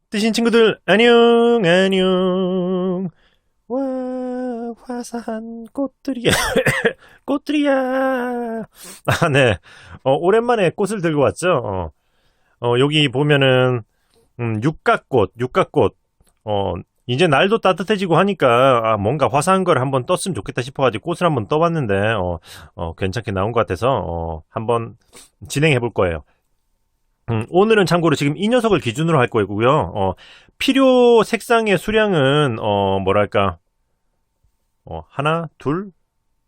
뜨신 친구들 안녕 안녕. 와, 화사한 꽃들이야. 꽃들이야. 아, 네. 오랜만에 꽃을 들고 왔죠. 여기 보면은 육각꽃. 어 이제 날도 따뜻해지고 하니까 뭔가 화사한 걸 한번 떴으면 좋겠다 싶어가지고 꽃을 한번 떠봤는데 괜찮게 나온 것 같아서 한번 진행해 볼 거예요. 오늘은 참고로 지금 이 녀석을 기준으로 할 거고요. 필요 색상의 수량은 뭐랄까, 하나, 둘,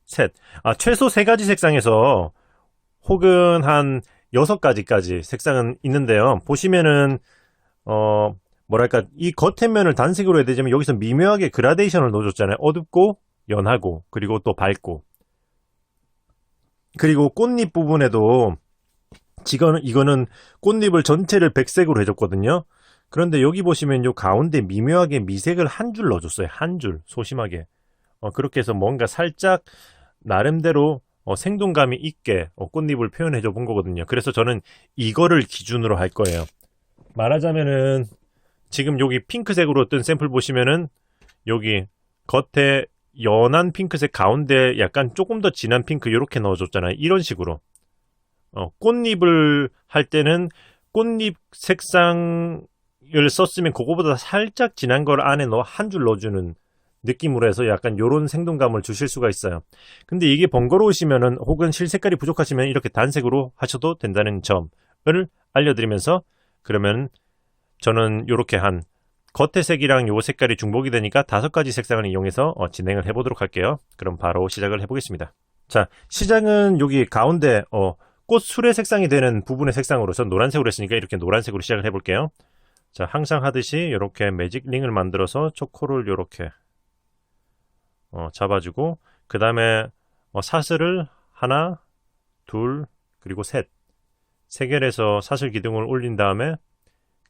셋. 최소 세 가지 색상에서 혹은 한 여섯 가지까지 색상은 있는데요. 보시면은 어 뭐랄까, 이 겉의 면을 단색으로 해야 되지만 여기서 미묘하게 그라데이션을 넣어줬잖아요. 어둡고 연하고 그리고 또 밝고, 그리고 꽃잎 부분에도 이거는 꽃잎을 전체를 백색으로 해줬거든요. 그런데 여기 보시면 요 가운데 미묘하게 미색을 한 줄 넣어줬어요. 한 줄, 소심하게. 그렇게 해서 뭔가 살짝 나름대로 생동감이 있게 꽃잎을 표현해줘 본 거거든요. 그래서 저는 이거를 기준으로 할 거예요. 말하자면은 지금 여기 핑크색으로 뜬 샘플 보시면은 여기 겉에 연한 핑크색, 가운데 약간 조금 더 진한 핑크 이렇게 넣어줬잖아요. 이런 식으로 꽃잎을 할 때는 꽃잎 색상을 썼으면 그거보다 살짝 진한 걸 안에 넣어 한 줄 넣어주는 느낌으로 해서 약간 요런 생동감을 주실 수가 있어요. 근데 이게 번거로우시면은 혹은 실색깔이 부족하시면 이렇게 단색으로 하셔도 된다는 점을 알려드리면서, 그러면 저는 요렇게 한 겉의 색이랑 요 색깔이 중복이 되니까 다섯 가지 색상을 이용해서 진행을 해보도록 할게요. 그럼 바로 시작을 해보겠습니다. 자, 시작은 여기 가운데 꽃 술의 색상이 되는 부분의 색상으로, 전 노란색으로 했으니까 이렇게 노란색으로 시작을 해볼게요. 자, 항상 하듯이 이렇게 매직 링을 만들어서 초코를 이렇게 잡아주고, 그 다음에 사슬을 하나, 둘, 그리고 세 개에서 사슬 기둥을 올린 다음에,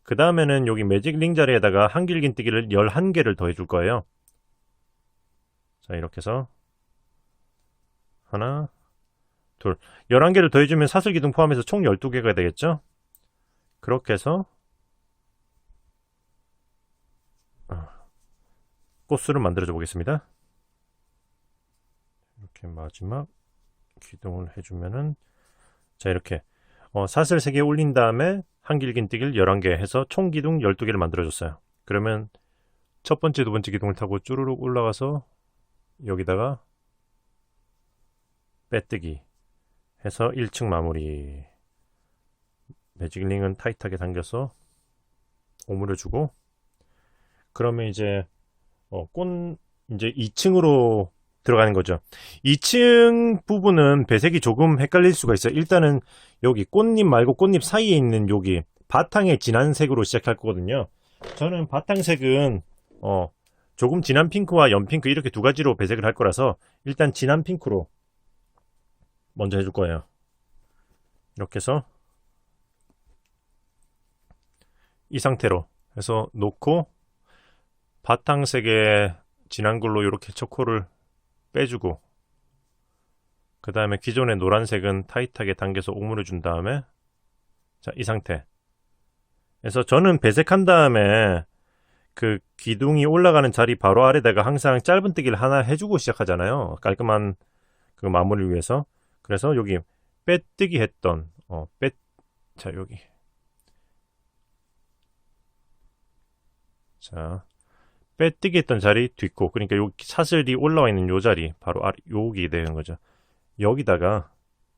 그 다음에는 여기 매직 링 자리에다가 한길긴뜨기를 11개를 더해 줄 거예요. 자, 이렇게 해서 하나, 둘, 11개를 더해주면 사슬 기둥 포함해서 총 12개가 되겠죠? 그렇게 해서 꽃수를 만들어줘 보겠습니다. 이렇게 마지막 기둥을 해주면은, 자, 이렇게 사슬 3개 올린 다음에 한길긴뜨기를 11개 해서 총 기둥 12개를 만들어줬어요. 그러면 첫 번째, 두 번째 기둥을 타고 쭈루룩 올라가서 여기다가 빼뜨기 해서 1층 마무리. 매직링은 타이트하게 당겨서 오므려주고, 그러면 이제 꽃 이제 2층으로 들어가는 거죠. 2층 부분은 배색이 조금 헷갈릴 수가 있어요. 일단은 여기 꽃잎 말고 꽃잎 사이에 있는 여기 바탕의 진한 색으로 시작할 거거든요. 저는 바탕색은 어 조금 진한 핑크와 연핑크 이렇게 두 가지로 배색을 할 거라서 일단 진한 핑크로 먼저 해줄 거예요. 이렇게 해서 이 상태로 해서 놓고, 바탕색의 진한 걸로 이렇게 초코를 빼주고, 그 다음에 기존의 노란색은 타이트하게 당겨서 오므려 준 다음에, 자, 이 상태. 그래서 저는 배색한 다음에 그 기둥이 올라가는 자리 바로 아래다가 항상 짧은뜨기를 하나 해주고 시작하잖아요. 깔끔한 그 마무리를 위해서. 그래서 여기 빼뜨기 했던 자, 여기, 자, 빼뜨기 했던 자리 뒷고, 그러니까 여기 사슬이 올라와 있는 요 자리 바로 여기 되는 거죠. 여기다가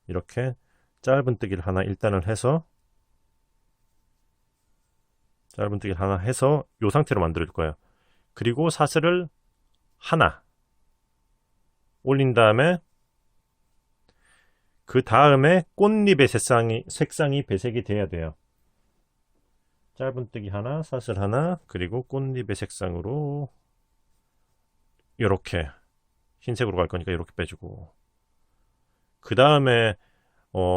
이렇게 짧은뜨기를 하나 일단은 해서, 짧은뜨기 하나 해서 요 상태로 만들 거예요. 그리고 사슬을 하나 올린 다음에, 그 다음에 꽃잎의 색상이 배색이 돼야 돼요. 짧은뜨기 하나, 사슬 하나, 그리고 꽃잎의 색상으로 이렇게 흰색으로 갈 거니까 이렇게 빼주고, 그 다음에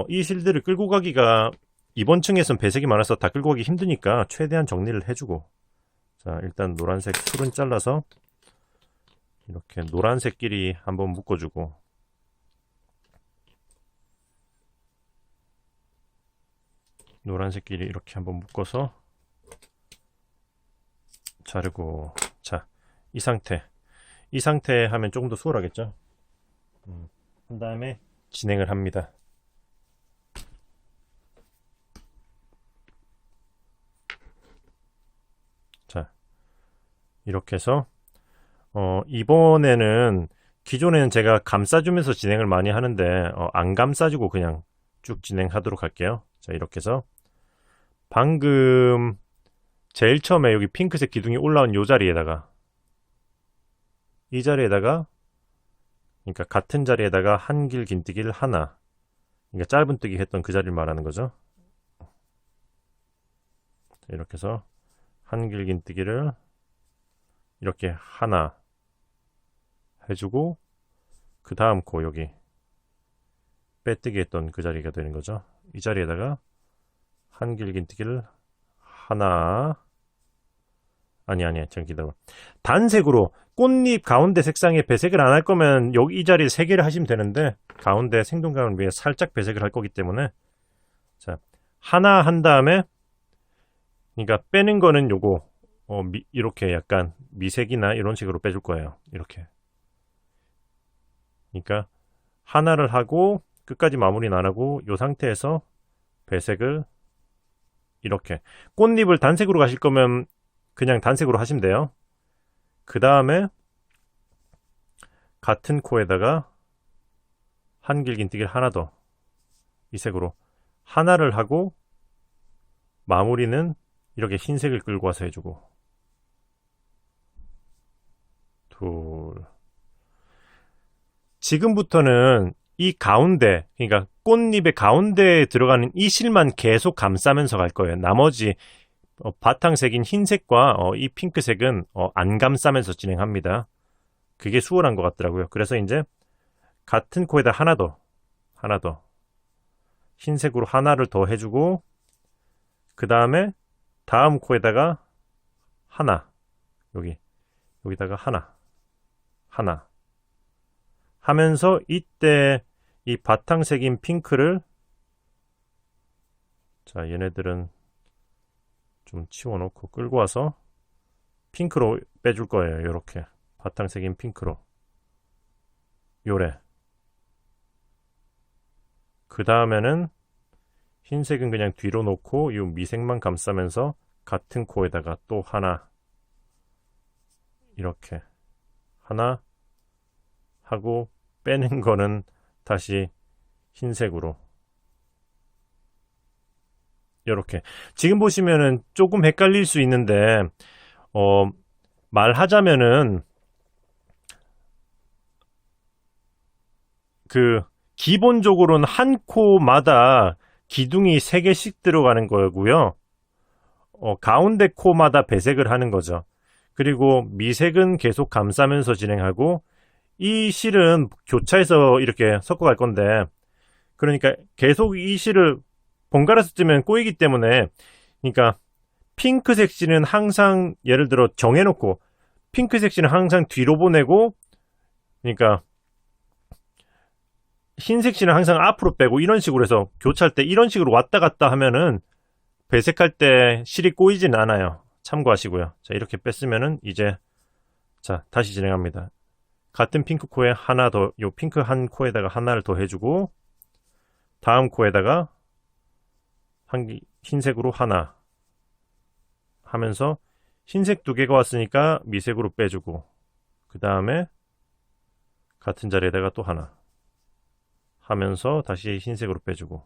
이 실드를 끌고 가기가 이번 층에선 배색이 많아서 다 끌고 가기 힘드니까 최대한 정리를 해주고, 자, 일단 노란색 술은 잘라서 이렇게 노란색끼리 한번 묶어주고, 노란색끼리 이렇게 한번 묶어서 자르고. 자, 이 상태 하면 조금 더 수월하겠죠. 한 다음에 진행을 합니다. 자, 이렇게 해서 이번에는 기존에는 제가 감싸주면서 진행을 많이 하는데 안 감싸주고 그냥 쭉 진행하도록 할게요. 자, 이렇게 해서 방금 제일 처음에 여기 핑크색 기둥이 올라온 이 자리에다가, 이 자리에다가, 그러니까 같은 자리에다가 한길 긴뜨기를 하나, 그러니까 짧은뜨기 했던 그 자리를 말하는 거죠. 자, 이렇게 해서 한길 긴뜨기를 이렇게 하나 해주고, 그 다음 코 여기 빼뜨기 했던 그 자리가 되는 거죠. 이 자리에다가 한길 긴뜨기를 하나, 아니 잠깐 기다려. 단색으로 꽃잎 가운데 색상에 배색을 안 할 거면 여기 이 자리에 3개를 하시면 되는데, 가운데 생동감을 위해 살짝 배색을 할 거기 때문에, 자, 하나 한 다음에, 그러니까 빼는 거는 요거 이렇게 약간 미색이나 이런 식으로 빼줄 거예요. 이렇게. 그러니까 하나를 하고 끝까지 마무리는 안 하고 이 상태에서 배색을 이렇게. 꽃잎을 단색으로 가실 거면 그냥 단색으로 하시면 돼요. 그 다음에 같은 코에다가 한길 긴뜨기를 하나 더, 이 색으로 하나를 하고 마무리는 이렇게 흰색을 끌고 와서 해주고, 둘. 지금부터는 이 가운데, 그러니까 꽃잎의 가운데에 들어가는 이 실만 계속 감싸면서 갈 거예요. 나머지 바탕색인 흰색과 이 핑크색은 안 감싸면서 진행합니다. 그게 수월한 것 같더라고요. 그래서 이제 같은 코에다 하나 더 흰색으로 하나를 더 해주고, 그 다음에 다음 코에다가 하나, 여기다가 하나 하면서, 이때 이 바탕색인 핑크를, 자, 얘네들은 좀 치워놓고 끌고 와서 핑크로 빼줄 거예요. 이렇게 바탕색인 핑크로, 요래. 그 다음에는 흰색은 그냥 뒤로 놓고 이 미색만 감싸면서 같은 코에다가 또 하나, 이렇게 하나 하고, 빼는 거는 다시 흰색으로 이렇게. 지금 보시면은 조금 헷갈릴 수 있는데 말하자면은 그 기본적으로는 한 코마다 기둥이 3개씩 들어가는 거고요. 가운데 코마다 배색을 하는 거죠. 그리고 미색은 계속 감싸면서 진행하고, 이 실은 교차해서 이렇게 섞어갈 건데, 그러니까 계속 이 실을 번갈아서 뜨면 꼬이기 때문에, 그러니까 핑크색 실은 항상 예를 들어 정해놓고 핑크색 실은 항상 뒤로 보내고, 그러니까 흰색 실은 항상 앞으로 빼고, 이런 식으로 해서 교차할 때 이런 식으로 왔다 갔다 하면은 배색할 때 실이 꼬이진 않아요. 참고하시고요. 자, 이렇게 뺐으면은 이제, 자, 다시 진행합니다. 같은 핑크 코에 하나 더, 요 핑크 한 코에다가 하나를 더 해주고, 다음 코에다가 흰색으로 하나 하면서 흰색 2개가 왔으니까 미색으로 빼주고, 그 다음에 같은 자리에다가 또 하나 하면서 다시 흰색으로 빼주고,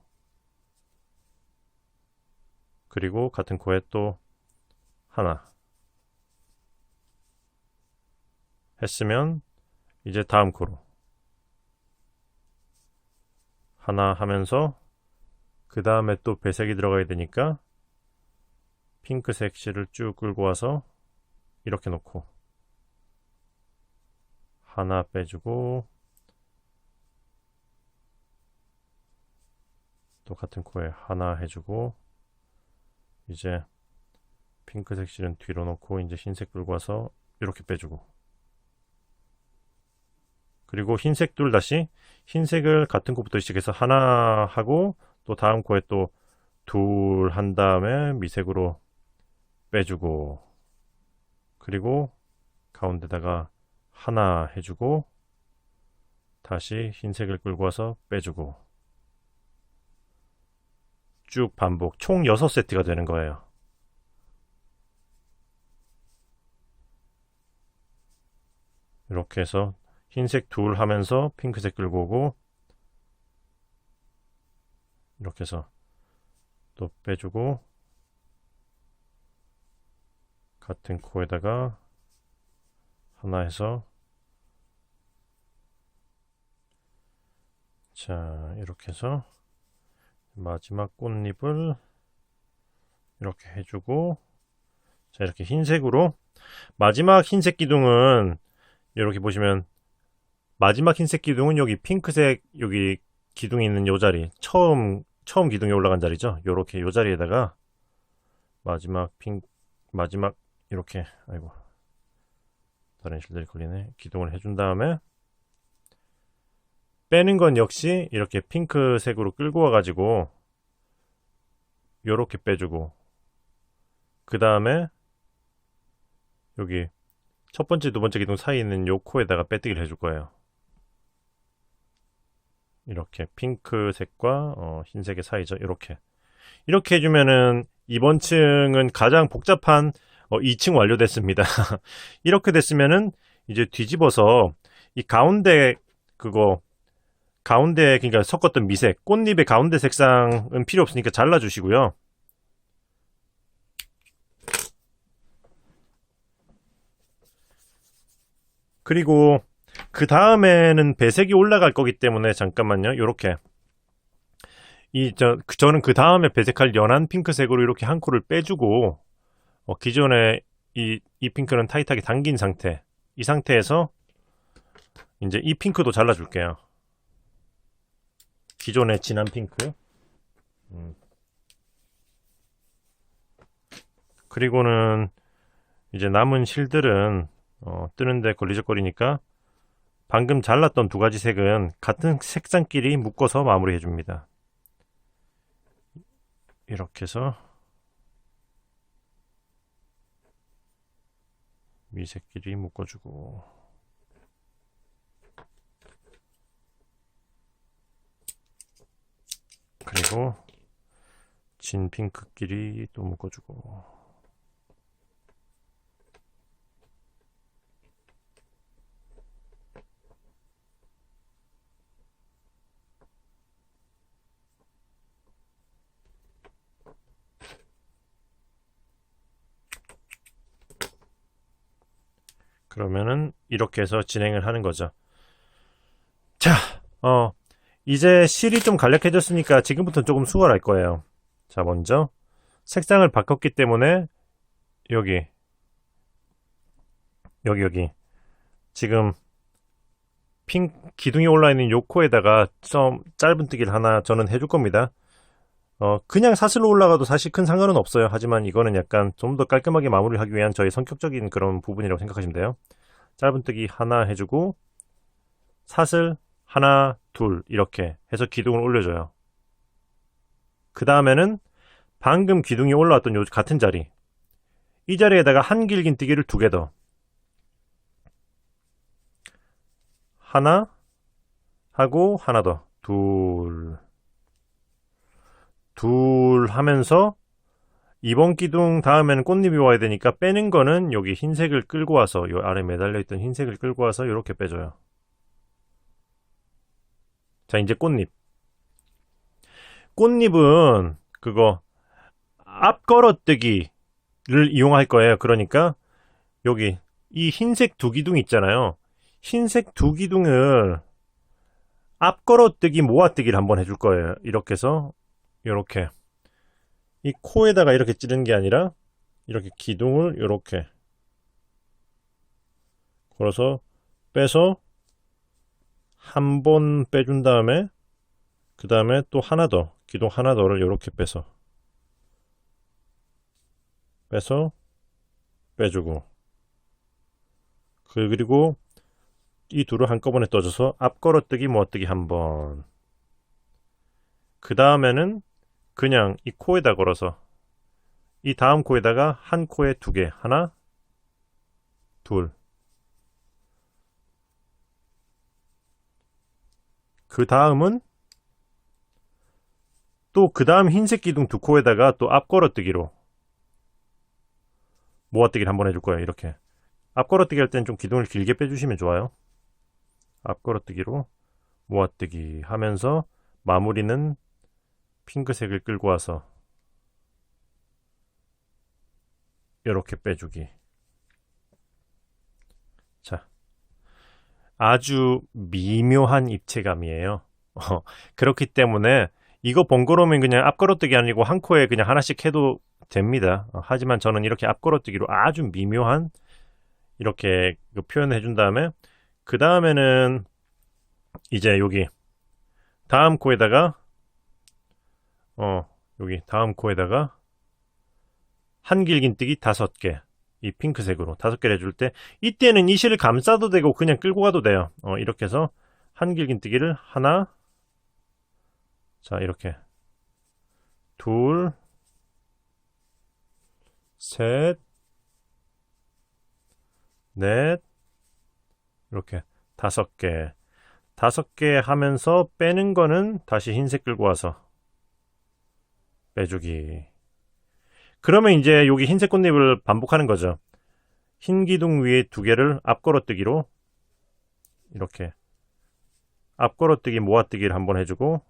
그리고 같은 코에 또 하나 했으면 이제 다음 코로 하나 하면서, 그 다음에 또 배색이 들어가야 되니까 핑크색 실을 쭉 끌고 와서 이렇게 놓고 하나 빼주고, 또 같은 코에 하나 해주고, 이제 핑크색 실은 뒤로 놓고 이제 흰색 끌고 와서 이렇게 빼주고, 그리고 흰색 둘 다시 흰색을 같은 코부터 시작해서 하나 하고, 또 다음 코에 또 둘 한 다음에 미색으로 빼주고, 그리고 가운데다가 하나 해주고 다시 흰색을 끌고 와서 빼주고 쭉 반복 총 6세트가 되는 거예요. 이렇게 해서 흰색 둘 하면서 핑크색 끌고 오고 이렇게 해서 또 빼주고 같은 코에다가 하나 해서 자 이렇게 해서 마지막 꽃잎을 이렇게 해주고 자 이렇게 흰색으로 마지막 흰색 기둥은 이렇게 보시면 마지막 흰색 기둥은 여기 핑크색 여기 기둥이 있는 요 자리 처음 기둥에 올라간 자리죠. 요렇게 요 자리에다가 마지막 이렇게 아이고 다른 실들이 걸리네. 기둥을 해준 다음에 빼는 건 역시 이렇게 핑크색으로 끌고 와가지고 요렇게 빼주고 그 다음에 여기 첫 번째 두 번째 기둥 사이에 있는 요 코에다가 빼뜨기를 해줄 거예요. 이렇게 핑크색과 흰색의 사이죠. 이렇게 해주면은 이번 층은 가장 복잡한 2층 완료됐습니다. 이렇게 됐으면은 이제 뒤집어서 이 가운데 가운데 그러니까 섞었던 미색 꽃잎의 가운데 색상은 필요 없으니까 잘라주시고요. 그리고 그 다음에는 배색이 올라갈 거기 때문에 잠깐만요. 요렇게 저는 그 다음에 배색할 연한 핑크색으로 이렇게 한 코를 빼주고 기존에 이 핑크는 타이트하게 당긴 상태 이 상태에서 이제 이 핑크도 잘라줄게요. 기존의 진한 핑크 그리고는 이제 남은 실들은 뜨는데 걸리적거리니까 방금 잘랐던 두 가지 색은 같은 색상끼리 묶어서 마무리 해줍니다. 이렇게 해서 미색끼리 묶어주고 그리고 진 핑크끼리 또 묶어주고 그러면은 이렇게 해서 진행을 하는 거죠. 자, 이제 실이 좀 간략해졌으니까 지금부터 조금 수월할 거예요. 자, 먼저 색상을 바꿨기 때문에 여기 지금 기둥이 올라있는 요 코에다가 좀 짧은뜨기를 하나 저는 해줄 겁니다. 그냥 사슬로 올라가도 사실 큰 상관은 없어요. 하지만 이거는 약간 좀 더 깔끔하게 마무리를 하기 위한 저의 성격적인 그런 부분이라고 생각하시면 돼요. 짧은뜨기 하나 해주고 사슬 하나 둘 이렇게 해서 기둥을 올려줘요. 그 다음에는 방금 기둥이 올라왔던 요 같은 자리 이 자리에다가 한 길긴뜨기를 2개 더 하나 하고 하나 더 둘 하면서 이번 기둥 다음에는 꽃잎이 와야 되니까 빼는 거는 여기 흰색을 끌고 와서 요 아래 매달려 있던 흰색을 끌고 와서 이렇게 빼줘요. 자 이제 꽃잎은 그거 앞 걸어뜨기를 이용할 거예요. 그러니까 여기 이 흰색 두 기둥 있잖아요. 흰색 두 기둥을 앞 걸어뜨기 모아뜨기를 한번 해줄 거예요. 이렇게 해서 이렇게 이 코에다가 이렇게 찌르는 게 아니라 이렇게 기둥을 이렇게 걸어서 빼서 한 번 빼준 다음에 그 다음에 또 하나 더 기둥 하나 더를 이렇게 빼서 빼주고 그리고 이 둘을 한꺼번에 떠줘서 앞 걸어뜨기 모아뜨기 한번 그 다음에는 그냥 이 코에다 걸어서 이 다음 코에다가 한 코에 2개 하나 둘. 그 다음은 또 그 다음 흰색 기둥 두 코에다가 또 앞걸어뜨기로 모아뜨기를 한번 해줄 거예요. 이렇게 앞걸어뜨기 할 때는 좀 기둥을 길게 빼주시면 좋아요. 앞걸어뜨기로 모아뜨기 하면서 마무리는 핑크색을 끌고 와서 이렇게 빼주기. 자, 아주 미묘한 입체감이에요. 그렇기 때문에 이거 번거로우면 그냥 앞걸어뜨기 아니고 한 코에 그냥 하나씩 해도 됩니다. 하지만 저는 이렇게 앞걸어뜨기로 아주 미묘한 이렇게 표현을 해준 다음에 그 다음에는 이제 여기 다음 코에다가 여기 다음 코에다가 한길긴뜨기 5개 이 핑크색으로 5개를 해줄 때 이때는 이 실을 감싸도 되고 그냥 끌고 가도 돼요. 이렇게 해서 한길긴뜨기를 하나, 자 이렇게 둘, 셋, 넷, 이렇게 5개 5개 하면서 빼는 거는 다시 흰색 끌고 와서 빼주기. 그러면 이제 여기 흰색 꽃잎을 반복하는 거죠. 흰 기둥 위에 2개를 앞걸어뜨기로 이렇게 앞걸어뜨기 모아뜨기를 한번 해주고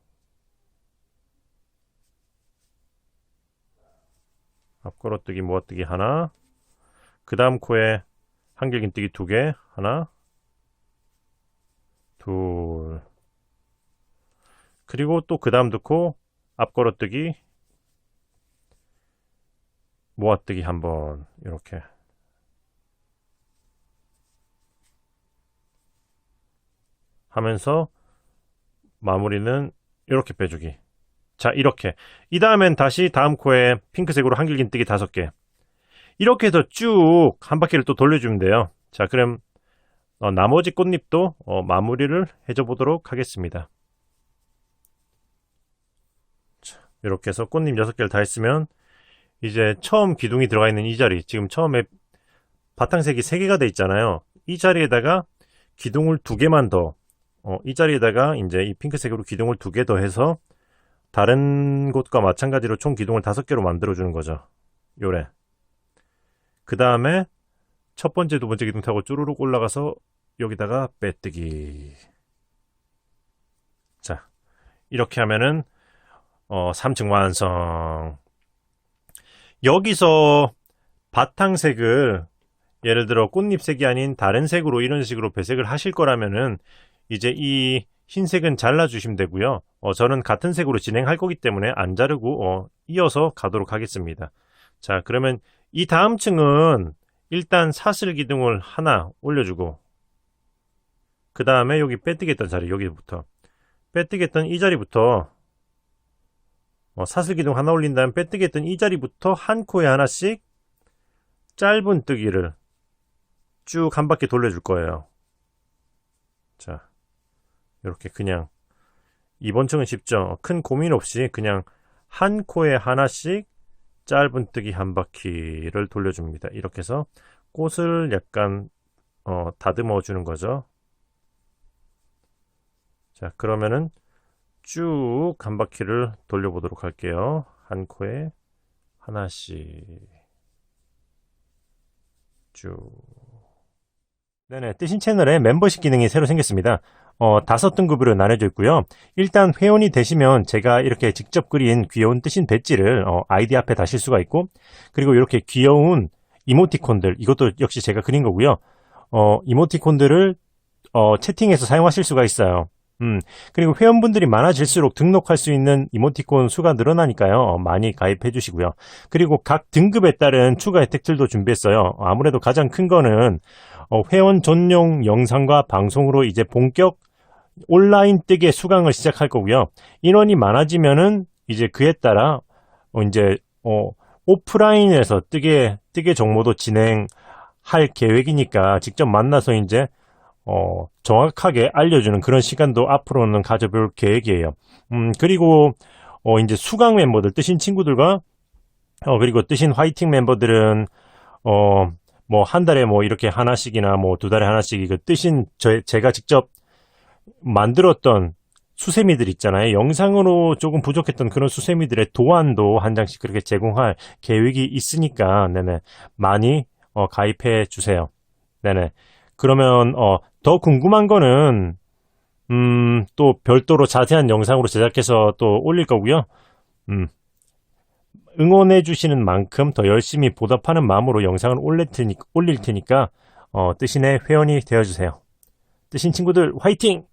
앞걸어뜨기 모아뜨기 하나, 그 다음 코에 한길긴뜨기 2개 하나, 둘, 그리고 또 그 다음 두 코 앞걸어뜨기 모아뜨기 한번 이렇게 하면서 마무리는 이렇게 빼주기. 자 이렇게 이 다음엔 다시 다음 코에 핑크색으로 한길긴뜨기 5개 이렇게 해서 쭉 한 바퀴를 또 돌려주면 돼요. 자 그럼 나머지 꽃잎도 마무리를 해줘 보도록 하겠습니다. 자, 이렇게 해서 꽃잎 6개를 다 했으면 이제 처음 기둥이 들어가 있는 이 자리, 지금 처음에 바탕색이 3개가 돼 있잖아요. 이 자리에다가 기둥을 2개만 더, 이 자리에다가 이제 이 핑크색으로 기둥을 2개 더 해서 다른 곳과 마찬가지로 총 기둥을 5개로 만들어 주는 거죠. 요래. 그 다음에 첫 번째, 두 번째 기둥 타고 쭈루룩 올라가서 여기다가 빼뜨기. 자, 이렇게 하면은 3층 완성. 여기서 바탕색을 예를 들어 꽃잎색이 아닌 다른 색으로 이런 식으로 배색을 하실 거라면은 이제 이 흰색은 잘라주시면 되고요. 저는 같은 색으로 진행할 거기 때문에 안 자르고 이어서 가도록 하겠습니다. 자, 그러면 이 다음 층은 일단 사슬 기둥을 하나 올려주고 그 다음에 여기 빼뜨기 했던 자리 여기부터 빼뜨기 했던 이 자리부터 사슬 기둥 하나 올린 다음 빼뜨기 했던 이 자리부터 한 코에 하나씩 짧은 뜨기를 쭉 한 바퀴 돌려줄 거예요. 자, 이렇게 그냥 이번 층은 쉽죠. 큰 고민 없이 그냥 한 코에 하나씩 짧은 뜨기 한 바퀴를 돌려줍니다. 이렇게 해서 꽃을 약간 다듬어 주는 거죠. 자, 그러면은 쭉 한 바퀴를 돌려보도록 할게요. 한 코에 하나씩 쭉. 네네, 뜨신 채널에 멤버십 기능이 새로 생겼습니다. 5등급으로 나눠져 있고요. 일단 회원이 되시면 제가 이렇게 직접 그린 귀여운 뜨신 배지를 아이디 앞에 다실 수가 있고, 그리고 이렇게 귀여운 이모티콘들, 이것도 역시 제가 그린 거고요. 이모티콘들을 채팅해서 사용하실 수가 있어요. 그리고 회원분들이 많아질수록 등록할 수 있는 이모티콘 수가 늘어나니까요. 많이 가입해 주시고요. 그리고 각 등급에 따른 추가 혜택들도 준비했어요. 아무래도 가장 큰 거는 회원 전용 영상과 방송으로 이제 본격 온라인 뜨개 수강을 시작할 거고요. 인원이 많아지면은 이제 그에 따라 이제 오프라인에서 뜨개 정모도 진행할 계획이니까 직접 만나서 이제 정확하게 알려주는 그런 시간도 앞으로는 가져볼 계획이에요. 그리고 이제 수강 멤버들, 뜨신 친구들과 그리고 뜨신 화이팅 멤버들은 뭐 한 달에 뭐 이렇게 하나씩이나 뭐 두 달에 하나씩 이거 뜨신 제가 직접 만들었던 수세미들 있잖아요. 영상으로 조금 부족했던 그런 수세미들의 도안도 한 장씩 그렇게 제공할 계획이 있으니까 네네 많이 가입해 주세요. 네네. 그러면 더 궁금한 거는 또 별도로 자세한 영상으로 제작해서 또 올릴 거고요. 음, 응원해 주시는 만큼 더 열심히 보답하는 마음으로 영상을 올릴 테니까 뜨신의 회원이 되어 주세요. 뜨신 친구들 화이팅!